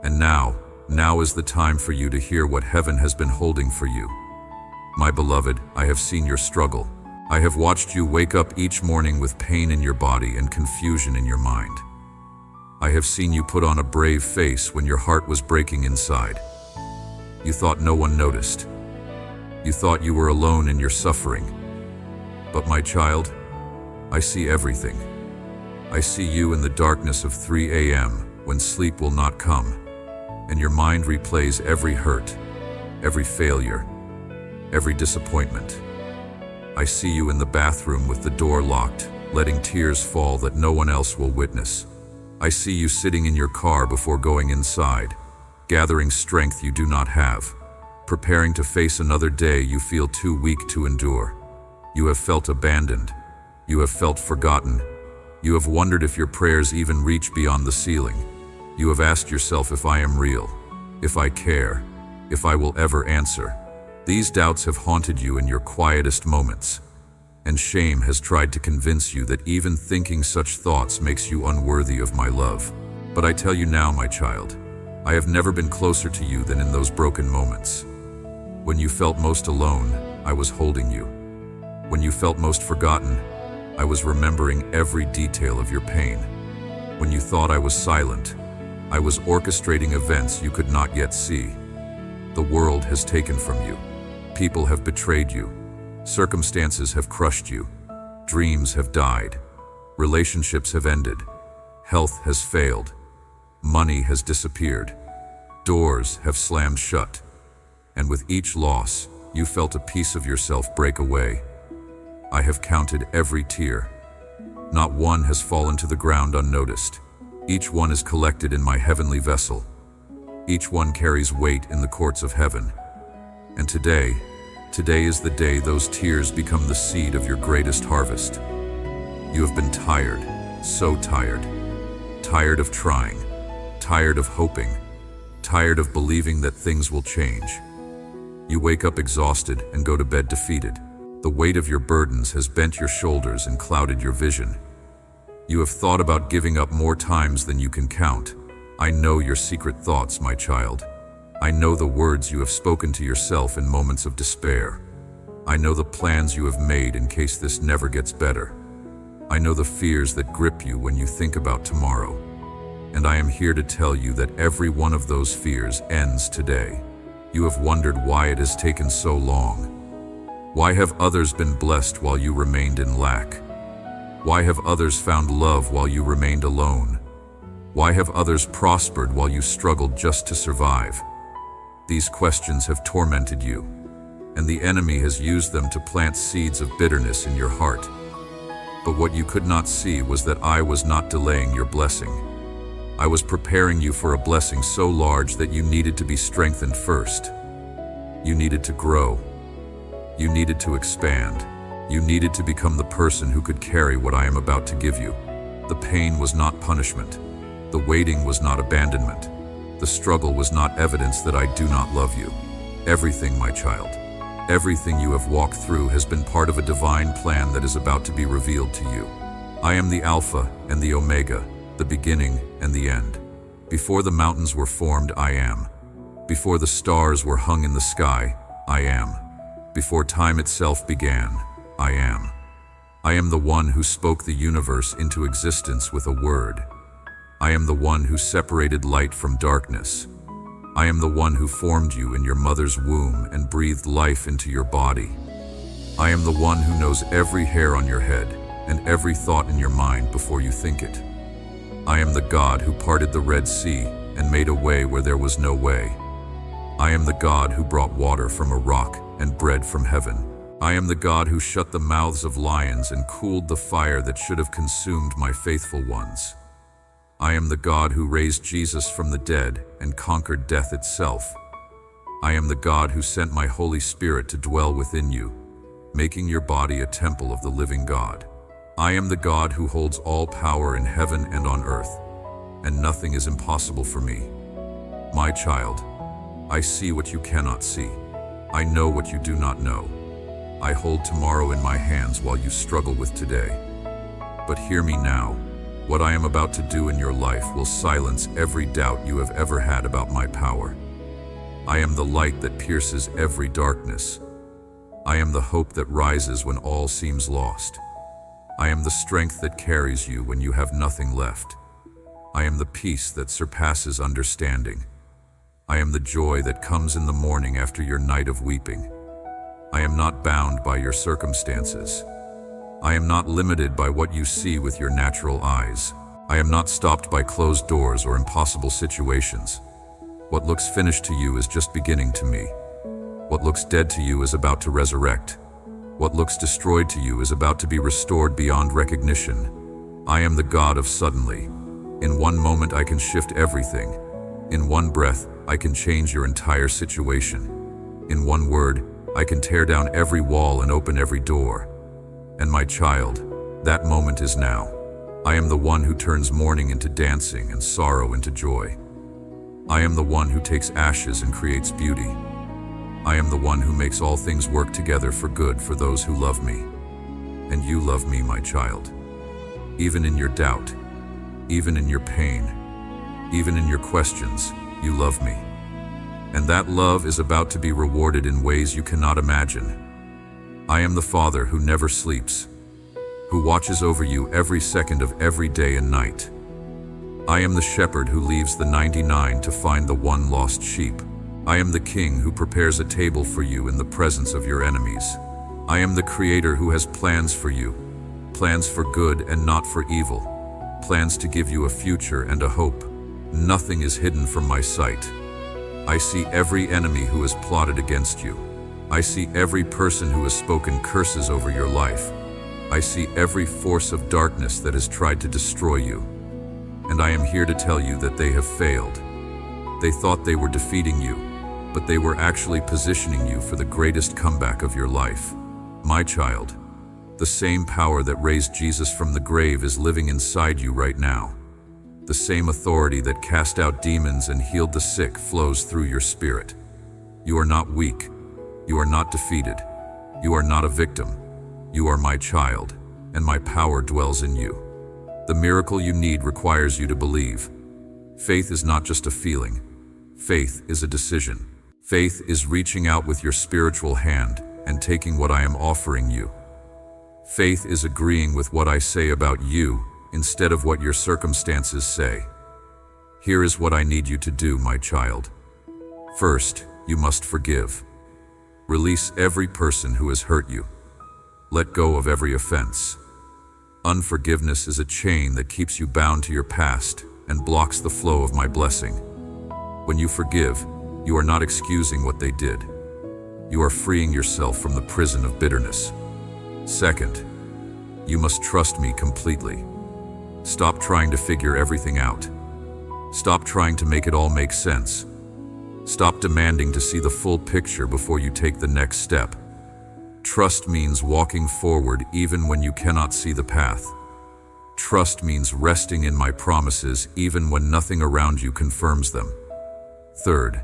And now is the time for you to hear what heaven has been holding for you. My beloved, I have seen your struggle. I have watched you wake up each morning with pain in your body and confusion in your mind. I have seen you put on a brave face when your heart was breaking inside. You thought no one noticed. You thought you were alone in your suffering. But my child, I see everything. I see you in the darkness of 3 a.m. when sleep will not come, and your mind replays every hurt, every failure, every disappointment. I see you in the bathroom with the door locked, letting tears fall that no one else will witness. I see you sitting in your car before going inside, gathering strength you do not have, preparing to face another day you feel too weak to endure. You have felt abandoned. You have felt forgotten. You have wondered if your prayers even reach beyond the ceiling. You have asked yourself if I am real, if I care, if I will ever answer. These doubts have haunted you in your quietest moments, and shame has tried to convince you that even thinking such thoughts makes you unworthy of my love. But I tell you now, my child, I have never been closer to you than in those broken moments. When you felt most alone, I was holding you. When you felt most forgotten, I was remembering every detail of your pain. When you thought I was silent, I was orchestrating events you could not yet see. The world has taken from you. People have betrayed you. Circumstances have crushed you. Dreams have died. Relationships have ended. Health has failed. Money has disappeared. Doors have slammed shut. And with each loss, you felt a piece of yourself break away. I have counted every tear. Not one has fallen to the ground unnoticed. Each one is collected in my heavenly vessel. Each one carries weight in the courts of heaven. And today is the day those tears become the seed of your greatest harvest. You have been tired, so tired. Tired of trying, tired of hoping, tired of believing that things will change. You wake up exhausted and go to bed defeated. The weight of your burdens has bent your shoulders and clouded your vision. You have thought about giving up more times than you can count. I know your secret thoughts, my child. I know the words you have spoken to yourself in moments of despair. I know the plans you have made in case this never gets better. I know the fears that grip you when you think about tomorrow. And I am here to tell you that every one of those fears ends today. You have wondered why it has taken so long. Why have others been blessed while you remained in lack? Why have others found love while you remained alone? Why have others prospered while you struggled just to survive? These questions have tormented you, and the enemy has used them to plant seeds of bitterness in your heart. But what you could not see was that I was not delaying your blessing. I was preparing you for a blessing so large that you needed to be strengthened first. You needed to grow. You needed to expand. You needed to become the person who could carry what I am about to give you. The pain was not punishment. The waiting was not abandonment. The struggle was not evidence that I do not love you. Everything, my child, everything you have walked through has been part of a divine plan that is about to be revealed to you. I am the Alpha and the Omega, the beginning and the end. Before the mountains were formed, I am. Before the stars were hung in the sky, I am. Before time itself began, I am. I am the one who spoke the universe into existence with a word. I am the one who separated light from darkness. I am the one who formed you in your mother's womb and breathed life into your body. I am the one who knows every hair on your head and every thought in your mind before you think it. I am the God who parted the Red Sea and made a way where there was no way. I am the God who brought water from a rock and bread from heaven. I am the God who shut the mouths of lions and cooled the fire that should have consumed my faithful ones. I am the God who raised Jesus from the dead and conquered death itself. I am the God who sent my Holy Spirit to dwell within you, making your body a temple of the living God. I am the God who holds all power in heaven and on earth, and nothing is impossible for me. My child, I see what you cannot see. I know what you do not know. I hold tomorrow in my hands while you struggle with today. But hear me now. What I am about to do in your life will silence every doubt you have ever had about my power. I am the light that pierces every darkness. I am the hope that rises when all seems lost. I am the strength that carries you when you have nothing left. I am the peace that surpasses understanding. I am the joy that comes in the morning after your night of weeping. I am not bound by your circumstances. I am not limited by what you see with your natural eyes. I am not stopped by closed doors or impossible situations. What looks finished to you is just beginning to me. What looks dead to you is about to resurrect. What looks destroyed to you is about to be restored beyond recognition. I am the God of suddenly. In one moment I can shift everything. In one breath, I can change your entire situation. In one word, I can tear down every wall and open every door. And my child, that moment is now. I am the one who turns mourning into dancing and sorrow into joy. I am the one who takes ashes and creates beauty. I am the one who makes all things work together for good for those who love me. And you love me, my child. Even in your doubt, even in your pain, even in your questions, you love me. And that love is about to be rewarded in ways you cannot imagine. I am the Father who never sleeps, who watches over you every second of every day and night. I am the shepherd who leaves the 99 to find the one lost sheep. I am the king who prepares a table for you in the presence of your enemies. I am the creator who has plans for you, plans for good and not for evil, plans to give you a future and a hope. Nothing is hidden from my sight. I see every enemy who has plotted against you. I see every person who has spoken curses over your life. I see every force of darkness that has tried to destroy you. And I am here to tell you that they have failed. They thought they were defeating you, but they were actually positioning you for the greatest comeback of your life. My child, the same power that raised Jesus from the grave is living inside you right now. The same authority that cast out demons and healed the sick flows through your spirit. You are not weak. You are not defeated. You are not a victim. You are my child, and my power dwells in you. The miracle you need requires you to believe. Faith is not just a feeling. Faith is a decision. Faith is reaching out with your spiritual hand and taking what I am offering you. Faith is agreeing with what I say about you instead of what your circumstances say. Here is what I need you to do, my child. First, you must forgive. Release every person who has hurt you. Let go of every offense. Unforgiveness is a chain that keeps you bound to your past and blocks the flow of my blessing. When you forgive, you are not excusing what they did. You are freeing yourself from the prison of bitterness. Second, you must trust me completely. Stop trying to figure everything out. Stop trying to make it all make sense. Stop demanding to see the full picture before you take the next step. Trust means walking forward even when you cannot see the path. Trust means resting in my promises even when nothing around you confirms them. Third,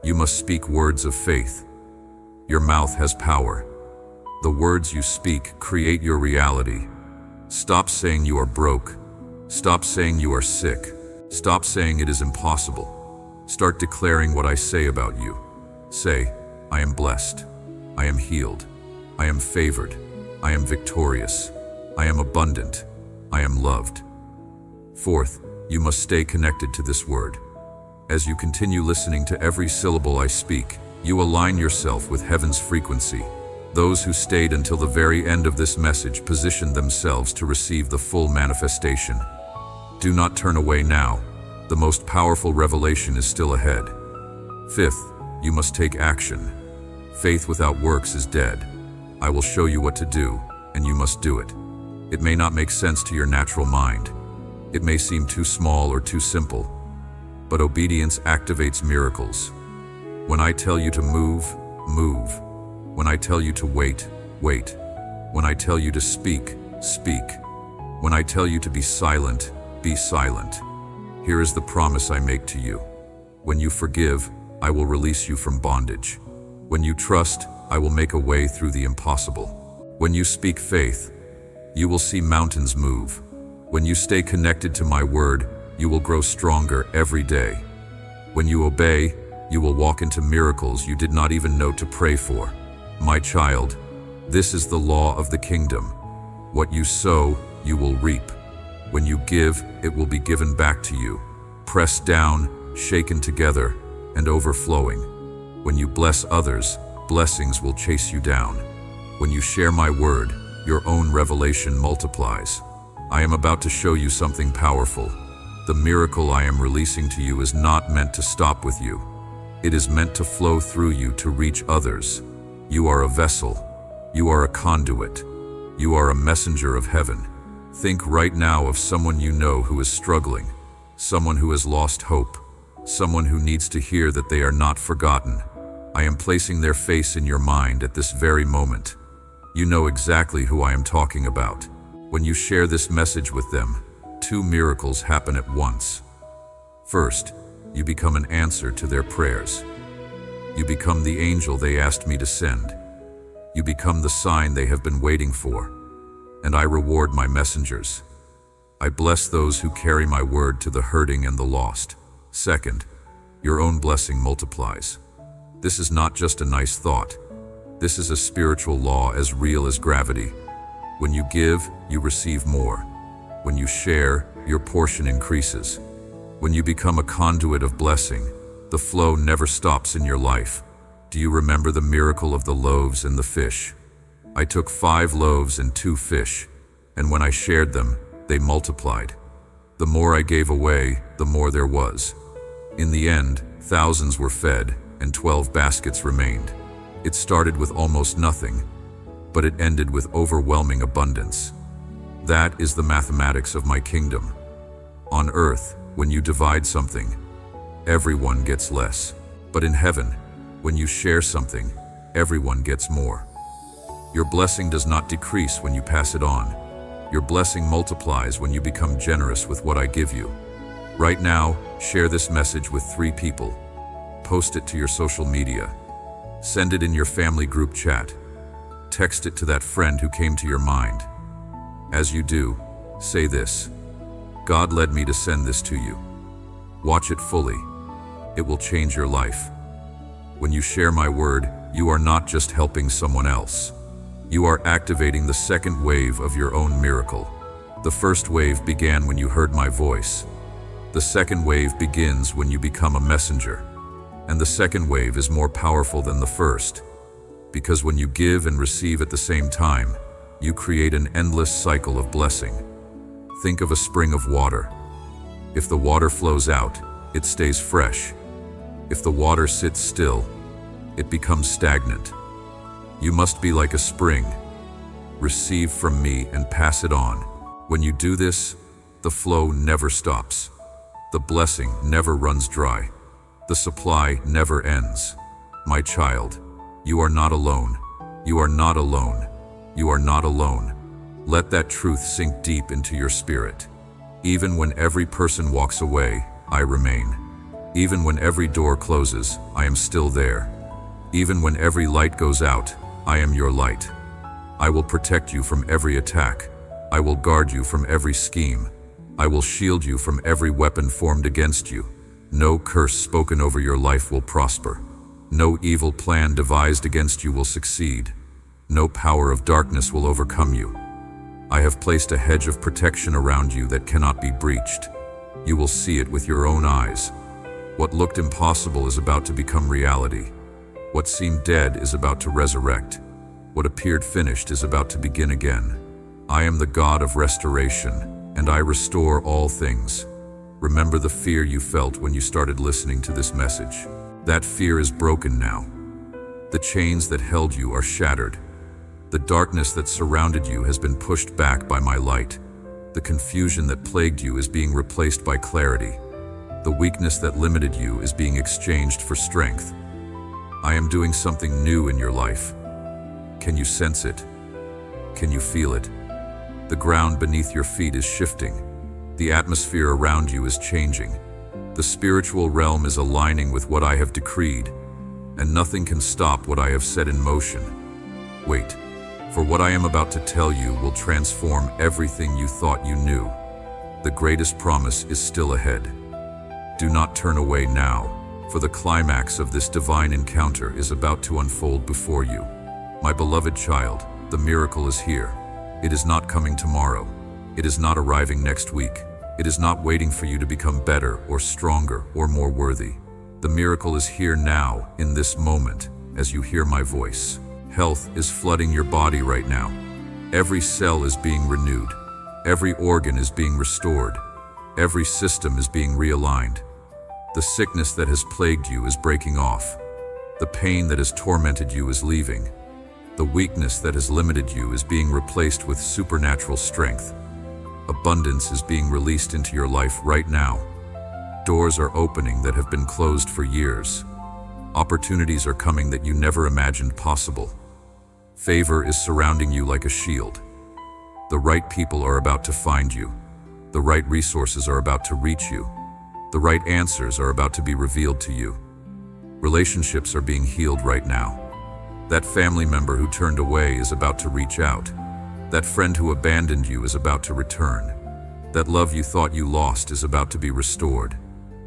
you must speak words of faith. Your mouth has power. The words you speak create your reality. Stop saying you are broke. Stop saying you are sick. Stop saying it is impossible. Start declaring what I say about you. Say, I am blessed. I am healed. I am favored. I am victorious. I am abundant. I am loved. Fourth, you must stay connected to this word. As you continue listening to every syllable I speak, you align yourself with heaven's frequency. Those who stayed until the very end of this message positioned themselves to receive the full manifestation. Do not turn away now. The most powerful revelation is still ahead. Fifth, you must take action. Faith without works is dead. I will show you what to do, and you must do it. It may not make sense to your natural mind. It may seem too small or too simple. But obedience activates miracles. When I tell you to move, move. When I tell you to wait, wait. When I tell you to speak, speak. When I tell you to be silent, be silent. Here is the promise I make to you. When you forgive, I will release you from bondage. When you trust, I will make a way through the impossible. When you speak faith, you will see mountains move. When you stay connected to my word, you will grow stronger every day. When you obey, you will walk into miracles you did not even know to pray for. My child, this is the law of the kingdom. What you sow, you will reap. When you give, it will be given back to you, pressed down, shaken together, and overflowing. When you bless others, blessings will chase you down. When you share my word, your own revelation multiplies. I am about to show you something powerful. The miracle I am releasing to you is not meant to stop with you. It is meant to flow through you to reach others. You are a vessel. You are a conduit. You are a messenger of heaven. Think right now of someone you know who is struggling, someone who has lost hope, someone who needs to hear that they are not forgotten. I am placing their face in your mind at this very moment. You know exactly who I am talking about. When you share this message with them, two miracles happen at once. First, you become an answer to their prayers. You become the angel they asked me to send. You become the sign they have been waiting for. And I reward my messengers. I bless those who carry my word to the hurting and the lost. Second, your own blessing multiplies. This is not just a nice thought. This is a spiritual law as real as gravity. When you give, you receive more. When you share, your portion increases. When you become a conduit of blessing, the flow never stops in your life. Do you remember the miracle of the loaves and the fish? I took 5 loaves and 2 fish, and when I shared them, they multiplied. The more I gave away, the more there was. In the end, thousands were fed, and 12 baskets remained. It started with almost nothing, but it ended with overwhelming abundance. That is the mathematics of my kingdom. On earth, when you divide something, everyone gets less. But in heaven, when you share something, everyone gets more. Your blessing does not decrease when you pass it on. Your blessing multiplies when you become generous with what I give you. Right now, share this message with 3 people. Post it to your social media. Send it in your family group chat. Text it to that friend who came to your mind. As you do, say this: God led me to send this to you. Watch it fully. It will change your life. When you share my word, you are not just helping someone else. You are activating the second wave of your own miracle. The first wave began when you heard my voice. The second wave begins when you become a messenger. And the second wave is more powerful than the first. Because when you give and receive at the same time, you create an endless cycle of blessing. Think of a spring of water. If the water flows out, it stays fresh. If the water sits still, it becomes stagnant. You must be like a spring. Receive from me and pass it on. When you do this, the flow never stops. The blessing never runs dry. The supply never ends. My child, you are not alone. You are not alone. You are not alone. Let that truth sink deep into your spirit. Even when every person walks away, I remain. Even when every door closes, I am still there. Even when every light goes out, I am your light. I will protect you from every attack. I will guard you from every scheme. I will shield you from every weapon formed against you. No curse spoken over your life will prosper. No evil plan devised against you will succeed. No power of darkness will overcome you. I have placed a hedge of protection around you that cannot be breached. You will see it with your own eyes. What looked impossible is about to become reality. What seemed dead is about to resurrect. What appeared finished is about to begin again. I am the God of restoration, and I restore all things. Remember the fear you felt when you started listening to this message. That fear is broken now. The chains that held you are shattered. The darkness that surrounded you has been pushed back by my light. The confusion that plagued you is being replaced by clarity. The weakness that limited you is being exchanged for strength. I am doing something new in your life. Can you sense it? Can you feel it? The ground beneath your feet is shifting. The atmosphere around you is changing. The spiritual realm is aligning with what I have decreed, and nothing can stop what I have set in motion. Wait, for what I am about to tell you will transform everything you thought you knew. The greatest promise is still ahead. Do not turn away now, for the climax of this divine encounter is about to unfold before you. My beloved child, the miracle is here. It is not coming tomorrow. It is not arriving next week. It is not waiting for you to become better or stronger or more worthy. The miracle is here now, in this moment, as you hear my voice. Health is flooding your body right now. Every cell is being renewed. Every organ is being restored. Every system is being realigned. The sickness that has plagued you is breaking off. The pain that has tormented you is leaving. The weakness that has limited you is being replaced with supernatural strength. Abundance is being released into your life right now. Doors are opening that have been closed for years. Opportunities are coming that you never imagined possible. Favor is surrounding you like a shield. The right people are about to find you. The right resources are about to reach you. The right answers are about to be revealed to you. Relationships are being healed right now. That family member who turned away is about to reach out. That friend who abandoned you is about to return. That love you thought you lost is about to be restored.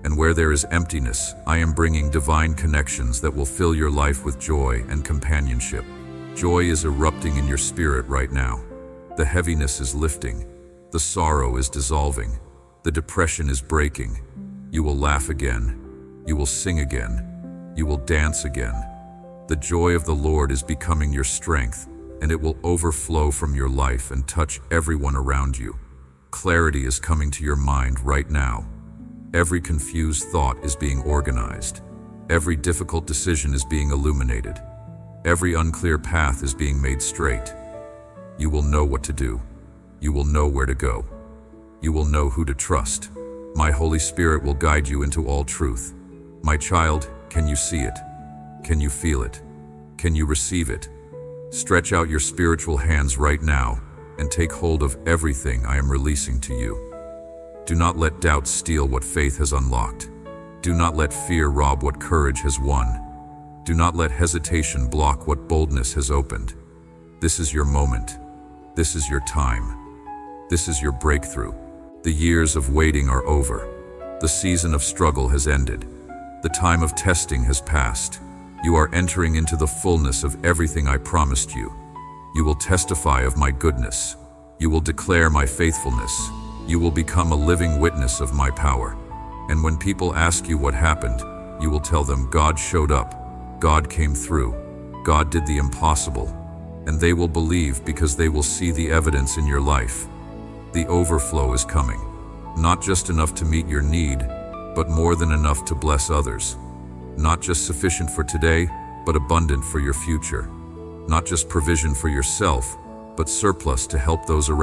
And where there is emptiness, I am bringing divine connections that will fill your life with joy and companionship. Joy is erupting in your spirit right now. The heaviness is lifting. The sorrow is dissolving. The depression is breaking. You will laugh again. You will sing again. You will dance again. The joy of the Lord is becoming your strength, and it will overflow from your life and touch everyone around you. Clarity is coming to your mind right now. Every confused thought is being organized. Every difficult decision is being illuminated. Every unclear path is being made straight. You will know what to do. You will know where to go. You will know who to trust. My Holy Spirit will guide you into all truth. My child, can you see it? Can you feel it? Can you receive it? Stretch out your spiritual hands right now and take hold of everything I am releasing to you. Do not let doubt steal what faith has unlocked. Do not let fear rob what courage has won. Do not let hesitation block what boldness has opened. This is your moment. This is your time. This is your breakthrough. The years of waiting are over. The season of struggle has ended. The time of testing has passed. You are entering into the fullness of everything I promised you. You will testify of my goodness. You will declare my faithfulness. You will become a living witness of my power. And when people ask you what happened, you will tell them God showed up. God came through. God did the impossible. And they will believe because they will see the evidence in your life. The overflow is coming. Not just enough to meet your need, but more than enough to bless others. Not just sufficient for today, but abundant for your future. Not just provision for yourself, but surplus to help those around you.